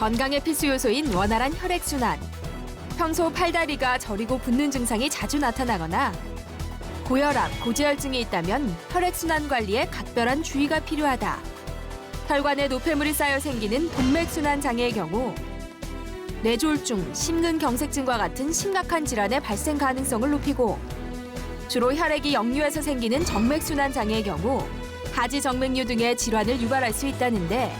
건강의 필수 요소인 원활한 혈액순환. 평소 팔다리가 저리고 붓는 증상이 자주 나타나거나 고혈압, 고지혈증이 있다면 혈액순환 관리에 각별한 주의가 필요하다. 혈관에 노폐물이 쌓여 생기는 동맥순환 장애의 경우 뇌졸중, 심근경색증과 같은 심각한 질환의 발생 가능성을 높이고 주로 혈액이 역류해서 생기는 정맥순환 장애의 경우 하지정맥류 등의 질환을 유발할 수 있다는데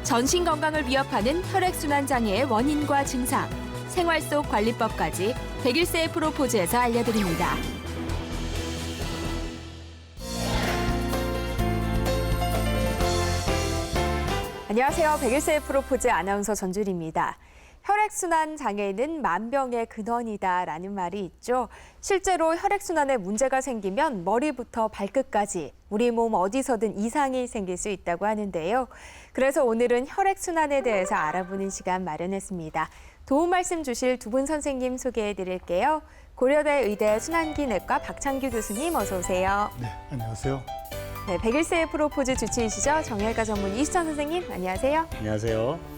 전신 건강을 위협하는 혈액순환 장애의 원인과 증상, 생활 속 관리법까지 101세의 프로포즈에서 알려드립니다. 안녕하세요. 101세의 프로포즈 아나운서 전주리입니다. 혈액순환 장애는 만병의 근원이다라는 말이 있죠. 실제로 혈액순환에 문제가 생기면 머리부터 발끝까지 우리 몸 어디서든 이상이 생길 수 있다고 하는데요. 그래서 오늘은 혈액순환에 대해서 알아보는 시간 마련했습니다. 도움 말씀 주실 두 분 선생님 소개해 드릴게요. 고려대 의대 순환기내과 박창규 교수님 어서 오세요. 네, 안녕하세요. 네, 101세의 프로포즈 주치의시죠. 정형외과 전문 이수찬 선생님 안녕하세요. 안녕하세요.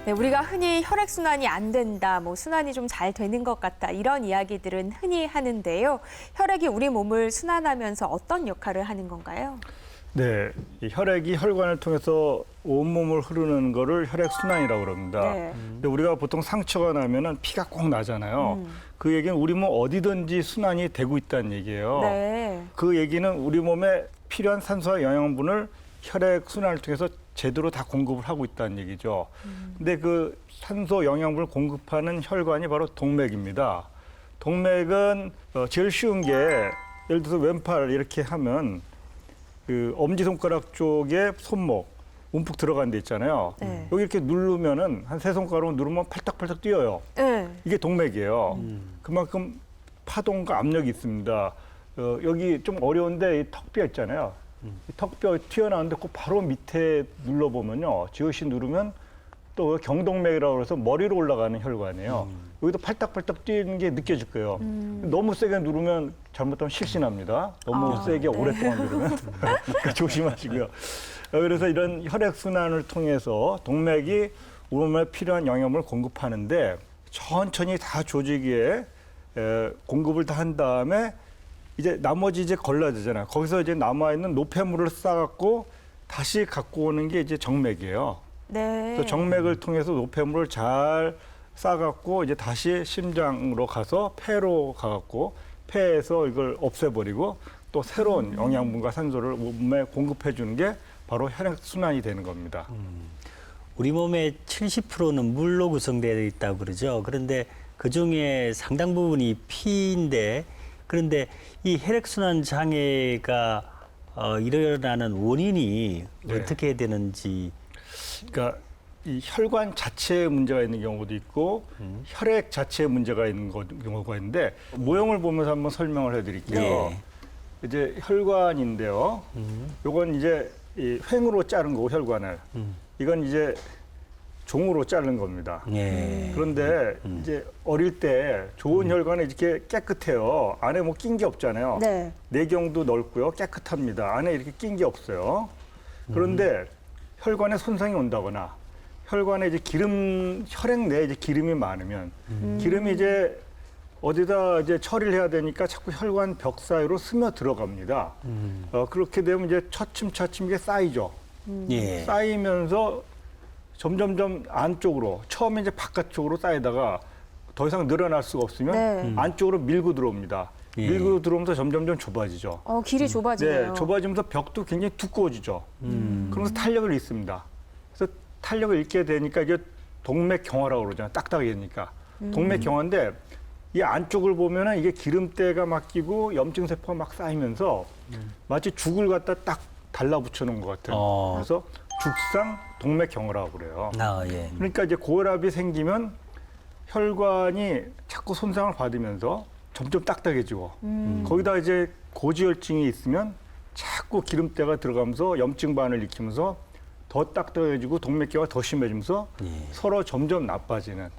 네, 우리가 흔히 혈액순환이 안 된다, 순환이 좀 잘 되는 것 같다 이런 이야기들은 흔히 하는데요. 혈액이 우리 몸을 순환하면서 어떤 역할을 하는 건가요? 네, 이 혈액이 혈관을 통해서 온몸을 흐르는 거를 혈액순환이라고 그럽니다. 네. 근데 우리가 보통 상처가 나면은 피가 꼭 나잖아요. 그 얘기는 우리 몸 어디든지 순환이 되고 있다는 얘기예요. 네. 그 얘기는 우리 몸에 필요한 산소와 영양분을 혈액순환을 통해서 제대로 다 공급을 하고 있다는 얘기죠. 근데 그 산소 영양분을 공급하는 혈관이 바로 동맥입니다. 동맥은 제일 쉬운 게 예를 들어서 왼팔 이렇게 하면 그 엄지손가락 쪽에 손목 움푹 들어간 데 있잖아요. 네. 여기 이렇게 누르면은 한 세 손가락으로 누르면 팔딱팔딱 뛰어요. 네. 이게 동맥이에요. 그만큼 파동과 압력이 있습니다. 여기 좀 어려운데 이 턱뼈 있잖아요. 이 턱뼈 튀어나오는데 그 바로 밑에 눌러보면요. 지그시 누르면 또 경동맥이라고 해서 머리로 올라가는 혈관이에요. 여기도 팔딱팔딱 뛰는 게 느껴질 거예요. 너무 세게 누르면 잘못하면 실신합니다. 너무 세게 오랫동안 누르면. 그러니까 조심하시고요. 그래서 이런 혈액순환을 통해서 동맥이 우리 몸에 필요한 영양분을 공급하는데 천천히 다 조직에 공급을 다 한 다음에 이제 나머지 이제 걸러야 되잖아요. 거기서 이제 남아있는 노폐물을 싸갖고 다시 갖고 오는 게 이제 정맥이에요. 네. 그래서 정맥을 통해서 노폐물을 잘 싸갖고 이제 다시 심장으로 가서 폐로 가갖고 폐에서 이걸 없애버리고 또 새로운 영양분과 산소를 몸에 공급해 주는 게 바로 혈액순환이 되는 겁니다. 우리 몸의 70%는 물로 구성되어 있다고 그러죠. 그런데 그중에 상당 부분이 피인데 그런데 이 혈액순환 장애가 일어나는 원인이 네. 어떻게 되는지. 그러니까 이 혈관 자체에 문제가 있는 경우도 있고 혈액 자체에 문제가 있는 경우가 있는데 모형을 보면서 한번 설명을 해드릴게요. 네. 이제 혈관인데요. 요건 이제 이 횡으로 자른 거고 혈관을. 이건 이제 종으로 자른 겁니다. 네. 그런데 이제 어릴 때 좋은 혈관은 이렇게 깨끗해요. 안에 뭐 낀 게 없잖아요. 네. 내경도 넓고요. 깨끗합니다. 안에 이렇게 낀 게 없어요. 그런데 혈관에 손상이 온다거나 혈관에 이제 혈액 내에 이제 기름이 많으면 기름이 이제 어디다 이제 처리를 해야 되니까 자꾸 혈관 벽 사이로 스며 들어갑니다. 그렇게 되면 이제 차츰차츰 이게 쌓이죠. 예. 쌓이면서 점점점 안쪽으로 처음에 이제 바깥쪽으로 쌓이다가 더 이상 늘어날 수가 없으면 네. 안쪽으로 밀고 들어옵니다. 예. 밀고 들어오면서 점점점 좁아지죠. 길이 좁아지네요. 네, 좁아지면서 벽도 굉장히 두꺼워지죠. 그러면서 탄력을 잃습니다. 그래서 탄력을 잃게 되니까 이게 동맥경화라고 그러잖아요. 딱딱해지니까. 동맥경화인데 이 안쪽을 보면은 이게 기름때가 막 끼고 염증 세포가 막 쌓이면서 마치 죽을 갖다 딱 달라붙여 놓은 것 같아요. 그래서 죽상 동맥경화라고 그래요. 예. 그러니까 이제 고혈압이 생기면 혈관이 자꾸 손상을 받으면서 점점 딱딱해지고 거기다 이제 고지혈증이 있으면 자꾸 기름때가 들어가면서 염증반을 일으키면서 더 딱딱해지고 동맥경화가 더 심해지면서 서로 점점 나빠지는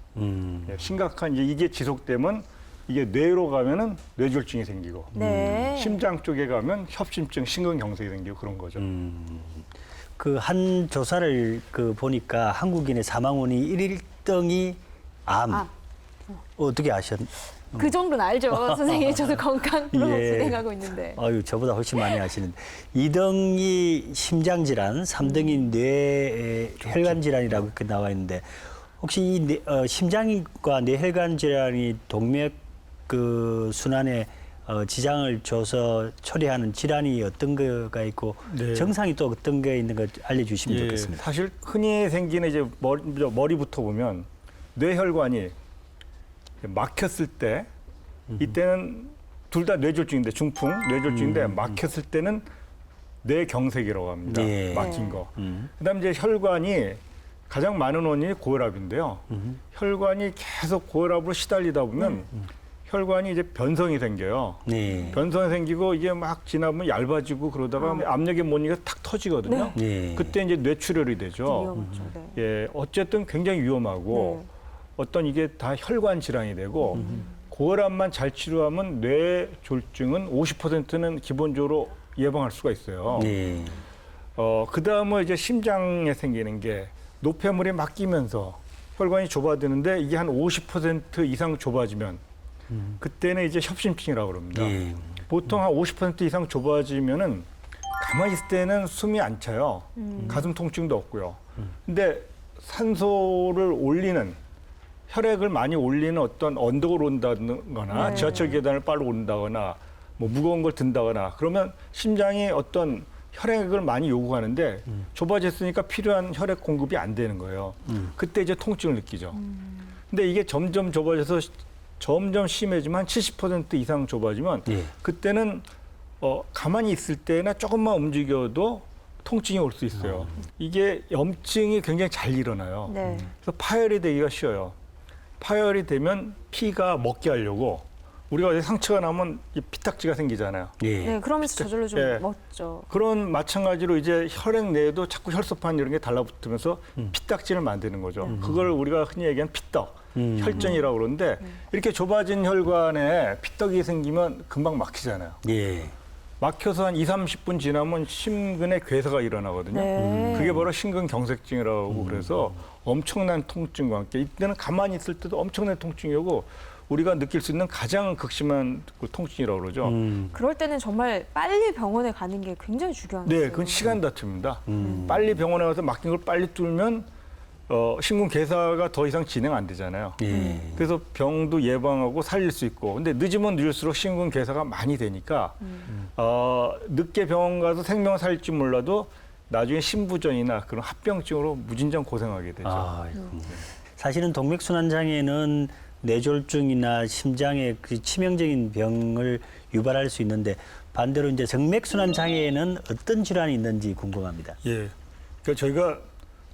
심각한 이게 지속되면 이게 뇌로 가면은 뇌졸중이 생기고 네. 심장 쪽에 가면 협심증, 심근경색이 생기고 그런 거죠. 그 한 조사를 보니까 한국인의 사망 원인 1등이 암. 암. 어떻게 아셨나요? 그 정도는 알죠, 선생님. 저도 건강 프로 예. 진행하고 있는데. 아유, 저보다 훨씬 많이 아시는데. 2등이 심장질환, 3등이 뇌혈관질환이라고 이렇게 나와 있는데 혹시 이 심장과 뇌혈관질환이 동맥 순환에 지장을 줘서 초래하는 질환이 어떤 거가 있고 네. 정상이 또 어떤 게 있는 거 알려주시면 예, 좋겠습니다. 사실 흔히 생기는 이제 머리부터 보면 뇌혈관이 막혔을 때 이때는 둘 다 뇌졸중인데 중풍 뇌졸중인데 막혔을 때는 뇌경색이라고 합니다. 예. 막힌 거. 그다음에 이제 혈관이 가장 많은 원인이 고혈압인데요. 혈관이 계속 고혈압으로 시달리다 보면 혈관이 이제 변성이 생겨요. 네. 변성이 생기고 이게 막 지나면 얇아지고 그러다가 압력이 못 이겨 탁 터지거든요. 네. 그때 이제 뇌출혈이 되죠. 위험하죠. 네. 예, 어쨌든 굉장히 위험하고 어떤 이게 다 혈관 질환이 되고 고혈압만 잘 치료하면 뇌졸중은 50%는 기본적으로 예방할 수가 있어요. 네. 그 다음에 이제 심장에 생기는 게 노폐물이 막 끼면서 혈관이 좁아지는데 이게 한 50% 이상 좁아지면 그때는 이제 협심증이라고 그럽니다. 네. 보통 한 50% 이상 좁아지면은 가만히 있을 때는 숨이 안 차요. 가슴 통증도 없고요. 근데 산소를 올리는 혈액을 많이 올리는 어떤 언덕을 온다거나 네. 지하철 계단을 빨리 온다거나 뭐 무거운 걸 든다거나 그러면 심장이 어떤 혈액을 많이 요구하는데 좁아졌으니까 필요한 혈액 공급이 안 되는 거예요. 그때 이제 통증을 느끼죠. 근데 이게 점점 좁아져서 점점 심해지면 한 70% 이상 좁아지면 예. 그때는 가만히 있을 때나 조금만 움직여도 통증이 올 수 있어요. 이게 염증이 굉장히 잘 일어나요. 네. 그래서 파열이 되기가 쉬워요. 파열이 되면 피가 먹게 하려고 우리가 어디 상처가 나면 이 피딱지가 생기잖아요. 예. 네, 그러면서 저절로 좀 예. 먹죠. 그런 마찬가지로 이제 혈액 내에도 자꾸 혈소판 이런 게 달라붙으면서 피딱지를 만드는 거죠. 그걸 우리가 흔히 얘기하는 피떡, 혈전이라고 그러는데 이렇게 좁아진 혈관에 피떡이 생기면 금방 막히잖아요. 예. 막혀서 한 30분 지나면 심근에 괴사가 일어나거든요. 네. 그게 바로 심근경색증이라고 하고 그래서 엄청난 통증과 함께 이때는 가만히 있을 때도 엄청난 통증이 오고 우리가 느낄 수 있는 가장 극심한 그 통증이라고 그러죠. 그럴 때는 정말 빨리 병원에 가는 게 굉장히 중요한 네, 거예요. 그건 시간 다툼입니다. 빨리 병원에 가서 막힌 걸 빨리 뚫으면 심근 괴사가 더 이상 진행 안 되잖아요. 예. 그래서 병도 예방하고 살릴 수 있고 근데 늦으면 늦을수록 심근 괴사가 많이 되니까 늦게 병원 가서 생명을 살릴지 몰라도 나중에 심부전이나 그런 합병증으로 무진장 고생하게 되죠. 사실은 동맥순환 장애는 뇌졸중이나 심장의 그 치명적인 병을 유발할 수 있는데 반대로 이제 정맥순환 장애에는 어떤 질환이 있는지 궁금합니다. 예. 그러니까 저희가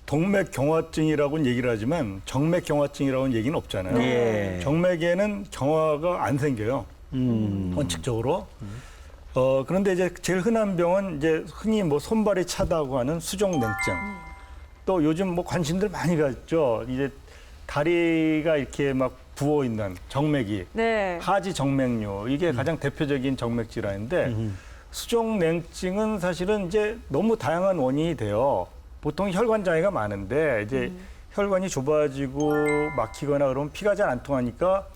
동맥경화증이라고는 얘기를 하지만 정맥경화증이라고는 얘기는 없잖아요. 예. 정맥에는 경화가 안 생겨요. 원칙적으로. 그런데 이제 제일 흔한 병은 이제 흔히 뭐 손발이 차다고 하는 수족냉증. 또 요즘 뭐 관심들 많이 갖죠. 이제 다리가 이렇게 막 부어 있는 정맥이 네. 하지 정맥류 이게 가장 대표적인 정맥 질환인데 수족냉증은 사실은 이제 너무 다양한 원인이 돼요. 보통 혈관 장애가 많은데 이제 혈관이 좁아지고 막히거나 그러면 피가 잘 안 통하니까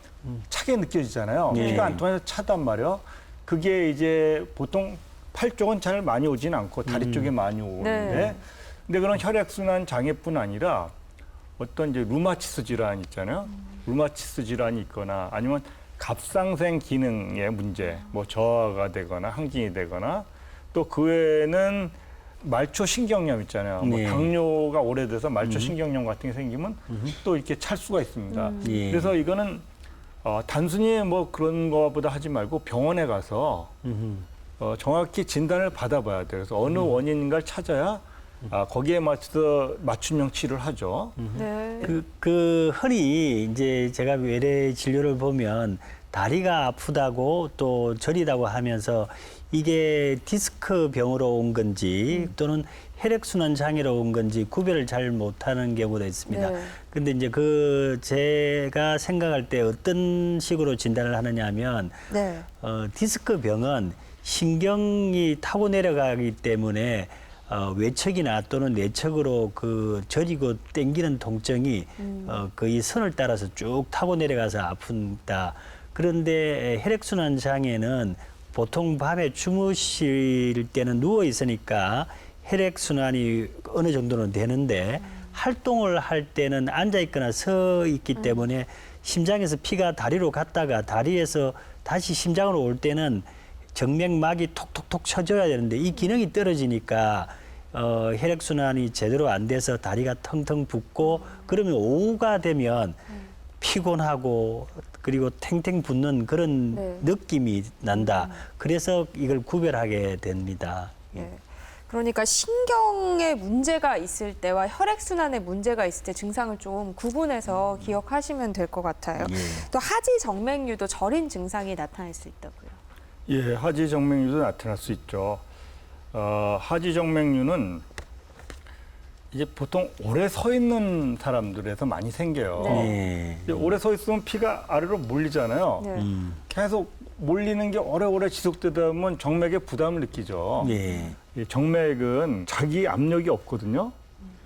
차게 느껴지잖아요. 예. 피가 안 통해서 차단 말이에요. 그게 이제 보통 팔 쪽은 잘 많이 오진 않고 다리 쪽에 많이 오는데 네. 근데 그런 혈액순환 장애뿐 아니라 어떤 이제 루마티스 질환 있잖아요. 루마티스 질환이 있거나 아니면 갑상생 기능의 문제, 뭐 저하가 되거나 항진이 되거나 또 그 외에는 말초 신경염 있잖아요. 뭐 네. 당뇨가 오래돼서 말초 신경염 같은 게 생기면 또 이렇게 찰 수가 있습니다. 예. 그래서 이거는 단순히 뭐 그런 거보다 하지 말고 병원에 가서 정확히 진단을 받아봐야 돼요. 그래서 어느 원인인가를 찾아야 거기에 맞춰서 맞춤형 치료를 하죠. 네. 흔히 이제 제가 외래 진료를 보면 다리가 아프다고 또 저리다고 하면서 이게 디스크 병으로 온 건지 또는 혈액순환 장애로 온 건지 구별을 잘 못하는 경우도 있습니다. 네. 근데 이제 제가 생각할 때 어떤 식으로 진단을 하느냐 하면 네. 디스크 병은 신경이 타고 내려가기 때문에 외척이나 또는 내척으로 그 저리고 당기는 통증이 거의 선을 따라서 쭉 타고 내려가서 아픈다. 그런데 혈액순환 장애는 보통 밤에 주무실 때는 누워 있으니까 혈액순환이 어느 정도는 되는데 활동을 할 때는 앉아 있거나 서 있기 때문에 심장에서 피가 다리로 갔다가 다리에서 다시 심장으로 올 때는 정맥막이 톡톡톡 쳐줘야 되는데 이 기능이 떨어지니까 혈액순환이 제대로 안 돼서 다리가 텅텅 붓고 그러면 오후가 되면 피곤하고 그리고 탱탱 붓는 그런 네. 느낌이 난다. 그래서 이걸 구별하게 됩니다. 네. 그러니까 신경에 문제가 있을 때와 혈액순환에 문제가 있을 때 증상을 좀 구분해서 기억하시면 될 것 같아요. 예. 또 하지정맥류도 절인 증상이 나타날 수 있다고요. 예, 하지정맥류도 나타날 수 있죠. 하지정맥류는 이제 보통 오래 서 있는 사람들에서 많이 생겨요. 네. 예. 이제 오래 서 있으면 피가 아래로 몰리잖아요. 네. 계속 몰리는 게 오래오래 지속되다 보면 정맥에 부담을 느끼죠. 예. 이 정맥은 자기 압력이 없거든요.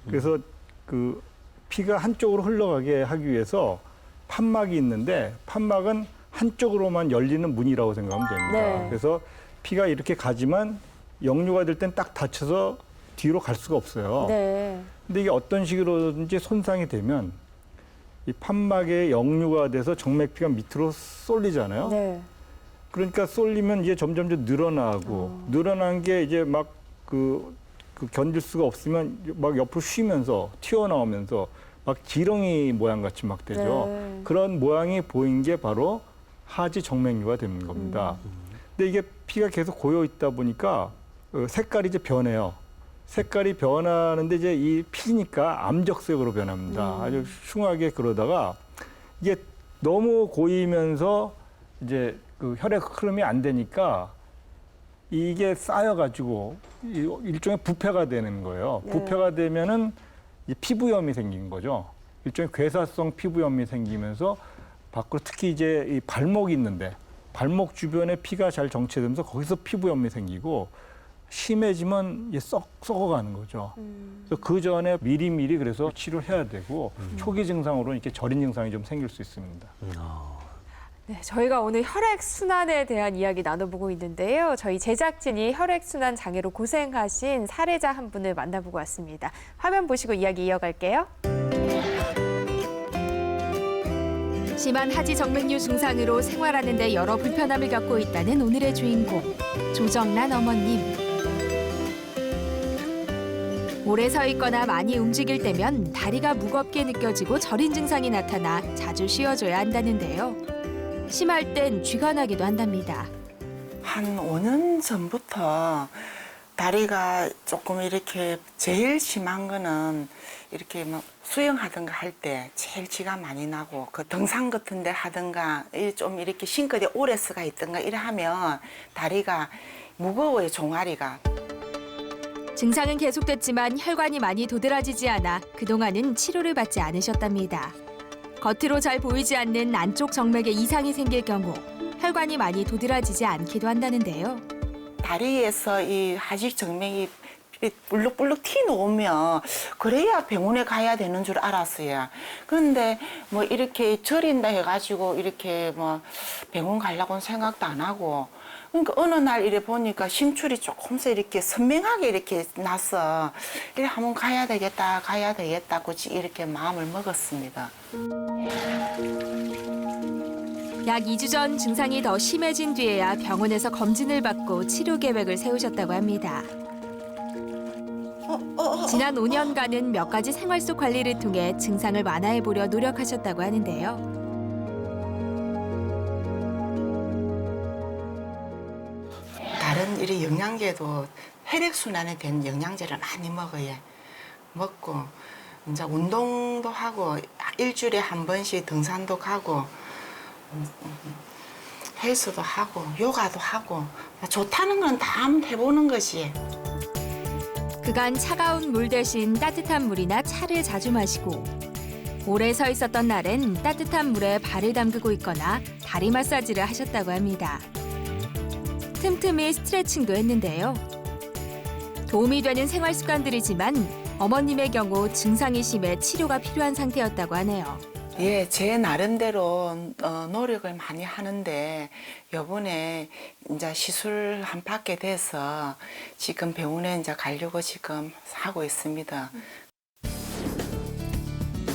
그래서 그 피가 한쪽으로 흘러가게 하기 위해서 판막이 있는데 판막은 한쪽으로만 열리는 문이라고 생각하면 됩니다. 네. 그래서 피가 이렇게 가지만 역류가 될 땐 딱 닫혀서 뒤로 갈 수가 없어요. 네. 근데 이게 어떤 식으로든지 손상이 되면 이 판막에 역류가 돼서 정맥피가 밑으로 쏠리잖아요. 네. 그러니까 쏠리면 이제 점점 늘어나고 늘어난 게 이제 막 그 견딜 수가 없으면 막 옆으로 쉬면서 튀어나오면서 막 지렁이 모양 같이 막 되죠. 네. 그런 모양이 보인 게 바로 하지 정맥류가 되는 겁니다. 근데 이게 피가 계속 고여 있다 보니까 색깔이 이제 변해요. 색깔이 변하는데 이제 이 피니까 암적색으로 변합니다. 아주 흉하게 그러다가 이게 너무 고이면서 이제 그 혈액 흐름이 안 되니까 이게 쌓여가지고 일종의 부패가 되는 거예요. 네. 부패가 되면은 이제 피부염이 생긴 거죠. 일종의 괴사성 피부염이 생기면서 밖으로 특히 이제 이 발목이 있는데 발목 주변에 피가 잘 정체되면서 거기서 피부염이 생기고 심해지면 이제 썩어가는 거죠. 그래서 그 전에 미리미리 그래서 치료를 해야 되고 초기 증상으로 이렇게 절인 증상이 좀 생길 수 있습니다. 네, 저희가 오늘 혈액순환에 대한 이야기 나눠보고 있는데요. 저희 제작진이 혈액순환 장애로 고생하신 사례자 한 분을 만나보고 왔습니다. 화면 보시고 이야기 이어갈게요. 심한 하지정맥류 증상으로 생활하는 데 여러 불편함을 겪고 있다는 오늘의 주인공, 조정란 어머님. 오래 서 있거나 많이 움직일 때면 다리가 무겁게 느껴지고 저린 증상이 나타나 자주 쉬어줘야 한다는데요. 심할 땐 쥐가 나기도 한답니다. 한 5년 전부터 다리가 조금 이렇게 제일 심한 거는 이렇게 막 수영하든가 할 때 제일 쥐가 많이 나고 그 등산 같은 데 하든가 좀 이렇게 싱크대 오래 서가 있든가 이래 하면 다리가 무거워요, 종아리가. 증상은 계속됐지만 혈관이 많이 도드라지지 않아 그동안은 치료를 받지 않으셨답니다. 겉으로 잘 보이지 않는 안쪽 정맥에 이상이 생길 경우 혈관이 많이 도드라지지 않기도 한다는데요. 다리에서 이 하직 정맥이 불룩불룩 튀어나오면 그래야 병원에 가야 되는 줄 알았어요. 그런데 뭐 이렇게 저린다 해가지고 이렇게 뭐 병원 가려고는 생각도 안 하고 그러니까 어느 날 이래 보니까 심출이 조금씩 이렇게 선명하게 이렇게 나서 이래 한번 가야 되겠다 굳이 이렇게 마음을 먹었습니다. 약 2주 전 증상이 더 심해진 뒤에야 병원에서 검진을 받고 치료 계획을 세우셨다고 합니다. 지난 5년간은 몇 가지 생활 속 관리를 통해 증상을 완화해보려 노력하셨다고 하는데요. 다른 이런 영양제도 혈액순환에 된 영양제를 많이 먹어요. 먹고 이제 운동도 하고 일주일에 한 번씩 등산도 가고 헬스도 하고 요가도 하고 좋다는 건 다 한번 해보는 것이. 그간 차가운 물 대신 따뜻한 물이나 차를 자주 마시고 오래 서 있었던 날엔 따뜻한 물에 발을 담그고 있거나 다리 마사지를 하셨다고 합니다. 틈틈이 스트레칭도 했는데요. 도움이 되는 생활 습관들이지만 어머님의 경우 증상이 심해 치료가 필요한 상태였다고 하네요. 예, 제 나름대로 노력을 많이 하는데 요번에 이제 시술 한 받게 돼서 지금 병원에 이제 가려고 지금 하고 있습니다.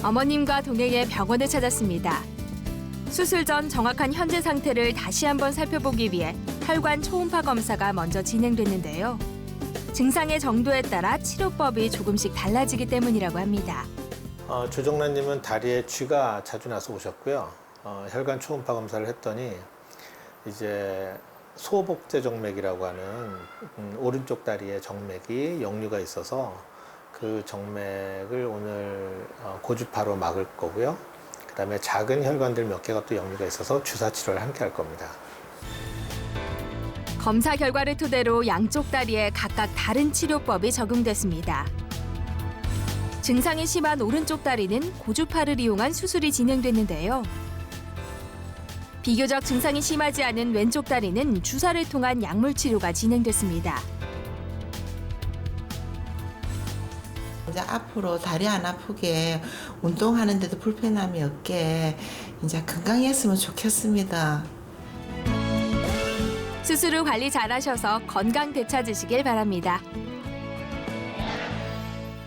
어머님과 동행해 병원을 찾았습니다. 수술 전 정확한 현재 상태를 다시 한번 살펴보기 위해 혈관 초음파 검사가 먼저 진행됐는데요. 증상의 정도에 따라 치료법이 조금씩 달라지기 때문이라고 합니다. 조정란님은 다리에 쥐가 자주 나서 오셨고요. 혈관 초음파 검사를 했더니 이제 소복제 정맥이라고 하는 오른쪽 다리에 정맥이 역류가 있어서 그 정맥을 오늘 고주파로 막을 거고요. 그다음에 작은 혈관들 몇 개가 또 역류가 있어서 주사 치료를 함께 할 겁니다. 검사 결과를 토대로 양쪽 다리에 각각 다른 치료법이 적용됐습니다. 증상이 심한 오른쪽 다리는 고주파를 이용한 수술이 진행됐는데요. 비교적 증상이 심하지 않은 왼쪽 다리는 주사를 통한 약물 치료가 진행됐습니다. 이제 앞으로 다리 안 아프게 운동하는데도 불편함이 없게 이제 건강했으면 좋겠습니다. 수술 후 관리 잘하셔서 건강 되찾으시길 바랍니다.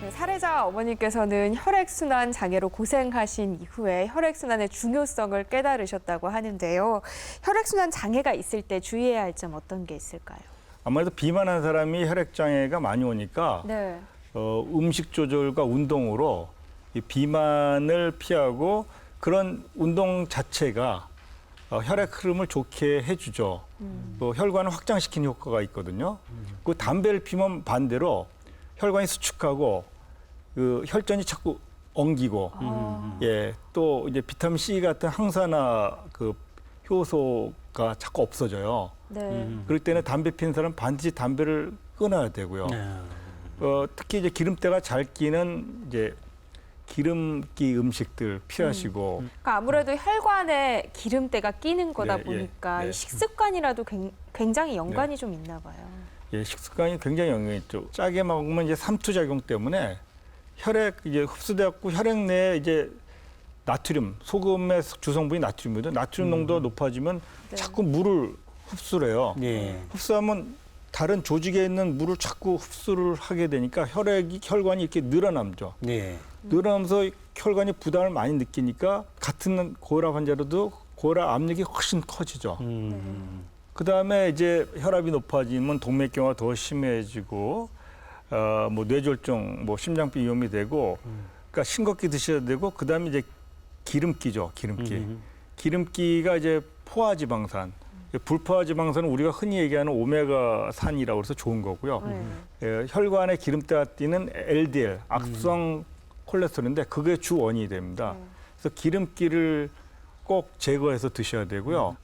네, 사례자 어머니께서는 혈액순환 장애로 고생하신 이후에 혈액순환의 중요성을 깨달으셨다고 하는데요. 혈액순환 장애가 있을 때 주의해야 할 점 어떤 게 있을까요? 아무래도 비만한 사람이 혈액장애가 많이 오니까 네. 음식 조절과 운동으로 이 비만을 피하고 그런 운동 자체가 혈액 흐름을 좋게 해주죠. 혈관을 확장시키는 효과가 있거든요. 그 담배를 피면 반대로 혈관이 수축하고 그 혈전이 자꾸 엉기고, 예, 또 이제 비타민 C 같은 항산화 그 효소가 자꾸 없어져요. 네. 그럴 때는 담배 피는 사람 반드시 담배를 끊어야 되고요. 특히 이제 기름때가 잘 끼는 이제 기름기 음식들 피하시고. 그러니까 아무래도 혈관에 기름때가 끼는 거다 네, 예, 보니까 네. 이 식습관이라도 굉장히 연관이 좀 있나 봐요. 예, 식습관이 굉장히 영향이 있죠. 짜게 먹으면 이제 삼투작용 때문에 혈액 이제 흡수되었고 혈액 내에 이제 나트륨, 소금의 주성분이 나트륨이거든요. 나트륨 농도가 높아지면 네. 자꾸 물을 흡수를 해요. 예. 흡수하면 다른 조직에 있는 물을 자꾸 흡수를 하게 되니까 혈관이 이렇게 늘어남죠. 네. 늘어나면서 혈관이 부담을 많이 느끼니까 같은 고혈압 환자로도 고혈압 압력이 훨씬 커지죠. 그다음에 이제 혈압이 높아지면 동맥경화가 더 심해지고 뭐 뇌졸중, 뭐 심장병 위험이 되고 그러니까 싱겁게 드셔야 되고 그다음에 이제 기름기죠. 기름기가 이제 포화지방산. 불포화지방산은 우리가 흔히 얘기하는 오메가산이라고 해서 좋은 거고요. 예, 혈관에 기름때가 띄는 LDL, 악성 콜레스테롤인데 그게 주 원인이 됩니다. 그래서 기름기를 꼭 제거해서 드셔야 되고요.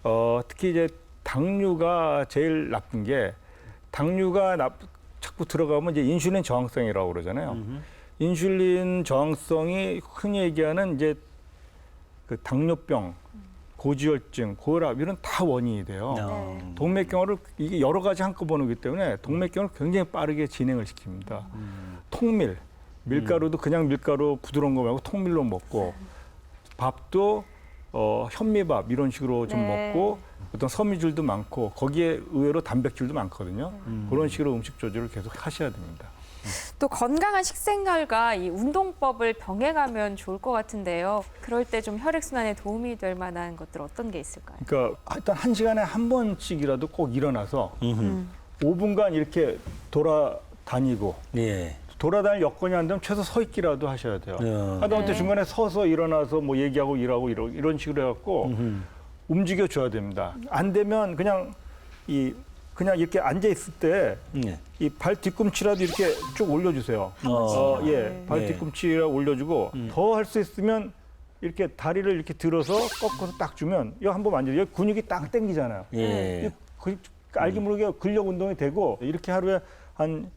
특히 이제 당류가 제일 나쁜 게 당류가 자꾸 들어가면 이제 인슐린 저항성이라고 그러잖아요. 인슐린 저항성이 흔히 얘기하는 이제 그 당뇨병, 고지혈증, 고혈압 이런 다 원인이 돼요. 네. 동맥경화를 이게 여러 가지 한꺼번에 오기 때문에 동맥경화를 굉장히 빠르게 진행을 시킵니다. 통밀, 밀가루도 그냥 밀가루 부드러운 거 말고 통밀로 먹고 밥도 현미밥 이런 식으로 좀 네. 먹고 어떤 섬유질도 많고 거기에 의외로 단백질도 많거든요. 그런 식으로 음식 조절을 계속 하셔야 됩니다. 또 건강한 식생활과 이 운동법을 병행하면 좋을 것 같은데요. 그럴 때 좀 혈액순환에 도움이 될 만한 것들 어떤 게 있을까요? 그러니까 일단 한 시간에 한 번씩이라도 꼭 일어나서 5분간 이렇게 돌아다니고 예. 돌아다닐 여건이 안 되면 최소 서 있기라도 하셔야 돼요. 하다못해 네. 중간에 서서 일어나서 뭐 얘기하고 일하고 이런 식으로 해갖고 움직여 줘야 됩니다. 안 되면 그냥 이렇게 앉아 있을 때 이 예. 발 뒤꿈치라도 이렇게 쭉 올려주세요. 예, 네. 발 뒤꿈치라도 올려주고 더 할 수 있으면 이렇게 다리를 이렇게 들어서 꺾어서 딱 주면 이거 한번 만져요. 여기 근육이 딱 당기잖아요. 예. 알게 모르게 근력 운동이 되고 이렇게 하루에 한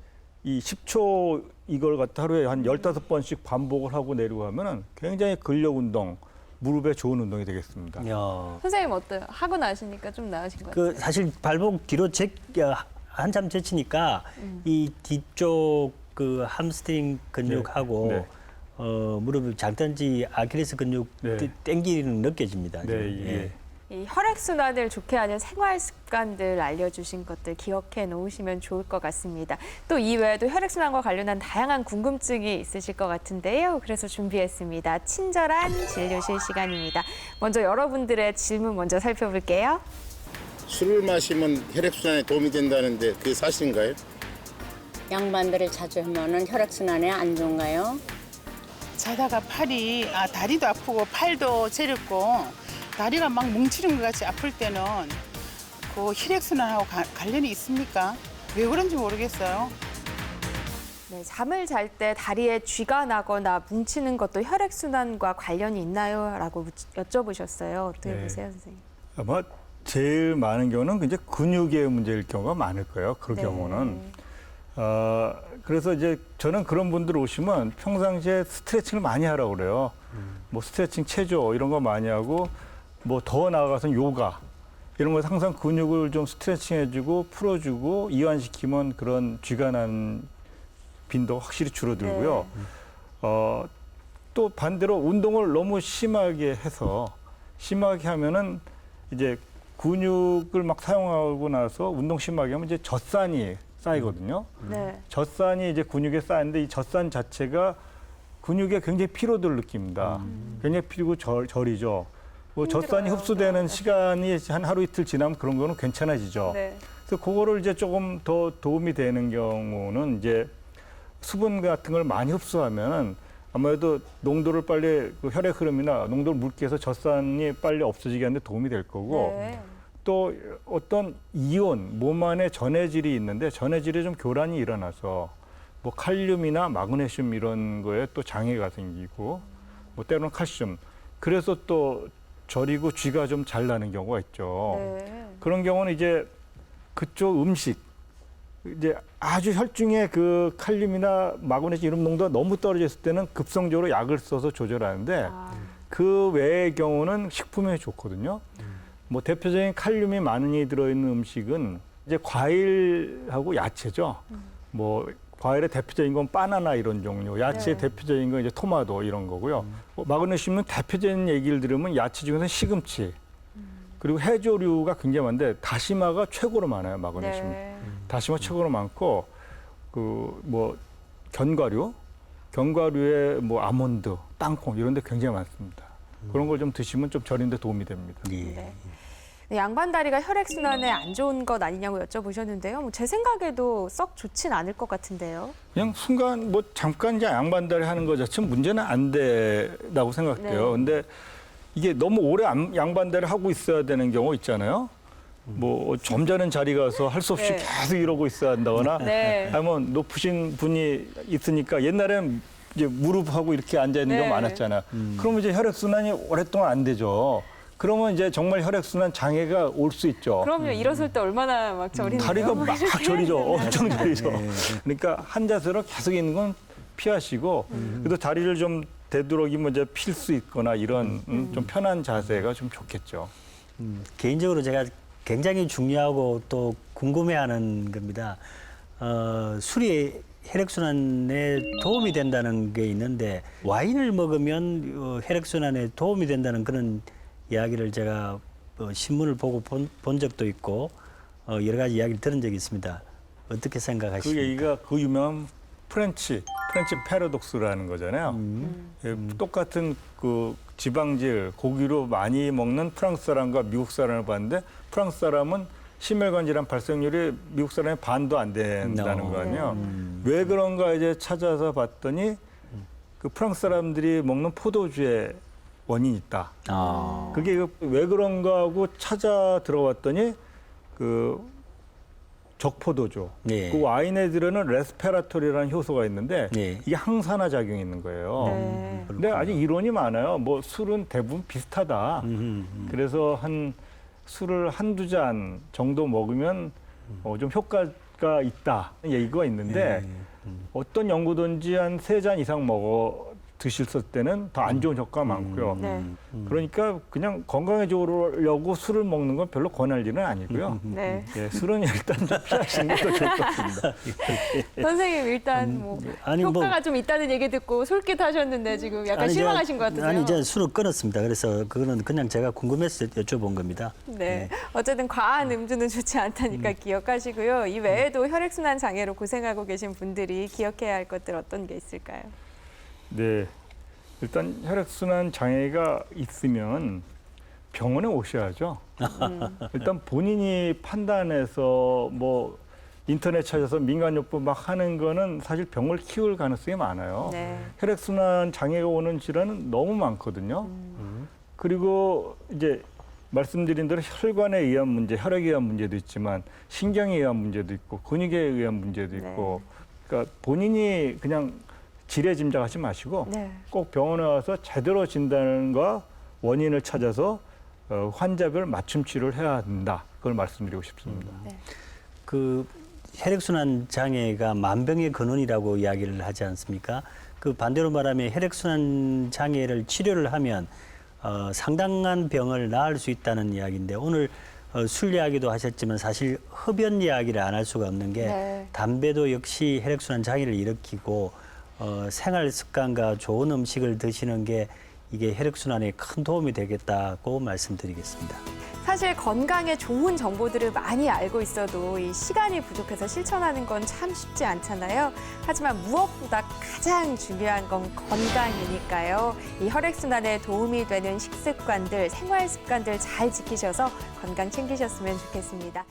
이 10초 이걸 갖다 하루에 한 15번씩 반복을 하고 내려고 하면은 굉장히 근력 운동, 무릎에 좋은 운동이 되겠습니다. 야. 선생님 어때요? 하고 나시니까 좀 나으신 것 같아요. 그 사실 발목 뒤로 한참 제치니까 이 뒤쪽 그 함스트링 근육하고 네. 무릎 장단지 아킬레스 근육 네. 땡기는 느껴집니다. 네, 지금. 이게 이 혈액순환을 좋게 하는 생활 습관들 알려주신 것들 기억해 놓으시면 좋을 것 같습니다. 또 이외에도 혈액순환과 관련한 다양한 궁금증이 있으실 것 같은데요. 그래서 준비했습니다. 친절한 진료실 시간입니다. 먼저 여러분들의 질문 먼저 살펴볼게요. 술을 마시면 혈액순환에 도움이 된다는데 그게 사실인가요? 양반들을 자주 하면은 혈액순환에 안 좋은가요? 자다가 다리도 아프고 팔도 저렸고 다리가 막 뭉치는 것 같이 아플 때는 그 혈액순환하고 관련이 있습니까? 왜 그런지 모르겠어요. 네, 잠을 잘 때 다리에 쥐가 나거나 뭉치는 것도 혈액순환과 관련이 있나요? 라고 여쭤보셨어요. 어떻게 네. 보세요, 선생님? 아마 제일 많은 경우는 이제 근육의 문제일 경우가 많을 거예요. 그 네. 경우는. 그래서 이제 저는 그런 분들 오시면 평상시에 스트레칭을 많이 하라고 그래요. 뭐 스트레칭, 체조 이런 거 많이 하고 뭐 더 나아가서는 요가 이런 거 항상 근육을 좀 스트레칭 해주고 풀어주고 이완시키면 그런 쥐가 나는 빈도가 확실히 줄어들고요. 또 반대로 운동을 너무 심하게 하면은 이제 근육을 막 사용하고 나서 운동 심하게 하면 이제 젖산이 쌓이거든요. 네. 젖산이 이제 근육에 쌓이는데 이 젖산 자체가 근육에 굉장히 피로도를 느낍니다. 굉장히 피고 저리죠. 뭐 젖산이 흡수되는 시간이 한 하루 이틀 지나면 그런 거는 괜찮아지죠. 네. 그래서 그거를 이제 조금 더 도움이 되는 경우는 이제 수분 같은 걸 많이 흡수하면은 아무래도 농도를 빨리 그 혈액 흐름이나 농도를 묽게 해서 젖산이 빨리 없어지게 하는 데 도움이 될 거고 네. 또 어떤 이온, 몸 안에 전해질이 있는데 전해질에 좀 교란이 일어나서 뭐 칼륨이나 마그네슘 이런 거에 또 장애가 생기고 뭐 때로는 칼슘. 그래서 또 저리고 쥐가 좀 잘 나는 경우가 있죠. 네. 그런 경우는 이제 그쪽 음식, 이제 아주 혈중에 그 칼륨이나 마그네슘 이런 농도가 너무 떨어졌을 때는 급성적으로 약을 써서 조절하는데 그 외의 경우는 식품에 좋거든요. 뭐 대표적인 칼륨이 많이 들어있는 음식은 이제 과일하고 야채죠. 뭐 과일의 대표적인 건 바나나 이런 종류, 야채의 네. 대표적인 건 이제 토마토 이런 거고요. 마그네슘은 대표적인 얘기를 들으면 야채 중에서 시금치, 그리고 해조류가 굉장히 많은데 다시마가 최고로 많아요. 마그네슘. 네. 다시마 최고로 많고 그 뭐 견과류에 뭐 아몬드, 땅콩 이런 데 굉장히 많습니다. 그런 걸 좀 드시면 좀 저린데 도움이 됩니다. 예. 네. 양반 다리가 혈액순환에 안 좋은 것 아니냐고 여쭤보셨는데요. 뭐 제 생각에도 썩 좋진 않을 것 같은데요. 그냥 순간 뭐 잠깐 이제 양반다리 하는 것 자체는 문제는 안 된다고 생각돼요. 네. 근데 이게 너무 오래 양반다리를 하고 있어야 되는 경우 있잖아요. 뭐 점잖은 자리 가서 할 수 없이 네. 계속 이러고 있어야 한다거나 네. 아니면 높으신 분이 있으니까 옛날에는 이제 무릎하고 이렇게 앉아 있는 네. 경우 많았잖아요. 그러면 이제 혈액순환이 오랫동안 안 되죠. 그러면 이제 정말 혈액순환 장애가 올 수 있죠. 그럼요. 일어설 때 얼마나 막 저리는데요. 다리가 막 저리죠. 엄청 저리죠. 네. 그러니까 한 자세로 계속 있는 건 피하시고 그래도 다리를 좀 되도록이면 이제 필 수 있거나 이런 좀 편한 자세가 좀 좋겠죠. 개인적으로 제가 굉장히 중요하고 또 궁금해하는 겁니다. 술이 혈액순환에 도움이 된다는 게 있는데 와인을 먹으면 혈액순환에 도움이 된다는 그런 이야기를 제가 신문을 보고 본 적도 있고 여러 가지 이야기를 들은 적이 있습니다. 어떻게 그 생각하십니까? 얘기가 그 유명한 프렌치 패러독스라는 거잖아요. 예, 똑같은 그 지방질 고기로 많이 먹는 프랑스 사람과 미국 사람을 봤는데 프랑스 사람은 심혈관 질환 발생률이 미국 사람의 반도 안 된다는 거 아니에요. 왜 그런가 이제 찾아서 봤더니 그 프랑스 사람들이 먹는 포도주에 원인이 있다. 그게 왜 그런가 하고 찾아 들어봤더니 그 적포도주. 네. 그 와인에 들어는 레스페라토리라는 효소가 있는데 네. 이게 항산화 작용이 있는 거예요. 네. 근데 아직 이론이 많아요. 뭐 술은 대부분 비슷하다. 그래서 술을 한두 잔 정도 먹으면 좀 효과가 있다 얘기가 있는데 어떤 연구든지 한 3잔 이상 드셨을 때는 더 안 좋은 효과가 많고요. 네. 그러니까 그냥 건강해지려고 술을 먹는 건 별로 권할 일은 아니고요. 네. 예, 술은 일단 좀 피하시는 게 더 좋을 것 같습니다. 선생님 일단 뭐 아니, 뭐- 효과가 좀 있다는 얘기 듣고 솔깃 하셨는데 지금 약간 아니, 실망하신 것 같으세요? 아니, 이제 술을 끊었습니다. 그래서 그거는 그냥 제가 궁금해서 여쭤본 겁니다. 네. 어쨌든 과한 음주는 좋지 않다니까 기억하시고요. 이 외에도 혈액순환 장애로 고생하고 계신 분들이 기억해야 할 것들 어떤 게 있을까요? 네, 일단 혈액순환 장애가 있으면 병원에 오셔야죠. 일단 본인이 판단해서 뭐 인터넷 찾아서 민간요법 막 하는 거는 사실 병을 키울 가능성이 많아요. 네. 혈액순환 장애가 오는 질환은 너무 많거든요. 그리고 이제 말씀드린 대로 혈관에 의한 문제, 혈액에 의한 문제도 있지만 신경에 의한 문제도 있고 근육에 의한 문제도 있고 그러니까 본인이 그냥 지레 짐작하지 마시고 네. 꼭 병원에 와서 제대로 진단과 원인을 찾아서 환자별 맞춤 치료를 해야 한다. 그걸 말씀드리고 싶습니다. 그 혈액순환 장애가 만병의 근원이라고 이야기를 하지 않습니까? 그 반대로 말하면 혈액순환 장애를 치료를 하면 상당한 병을 나을 수 있다는 이야기인데 오늘 술 이야기도 하셨지만 사실 흡연 이야기를 안 할 수가 없는 게 네. 담배도 역시 혈액순환 장애를 일으키고 생활 습관과 좋은 음식을 드시는 게 이게 혈액순환에 큰 도움이 되겠다고 말씀드리겠습니다. 사실 건강에 좋은 정보들을 많이 알고 있어도 이 시간이 부족해서 실천하는 건 참 쉽지 않잖아요. 하지만 무엇보다 가장 중요한 건 건강이니까요. 이 혈액순환에 도움이 되는 식습관들, 생활 습관들 잘 지키셔서 건강 챙기셨으면 좋겠습니다.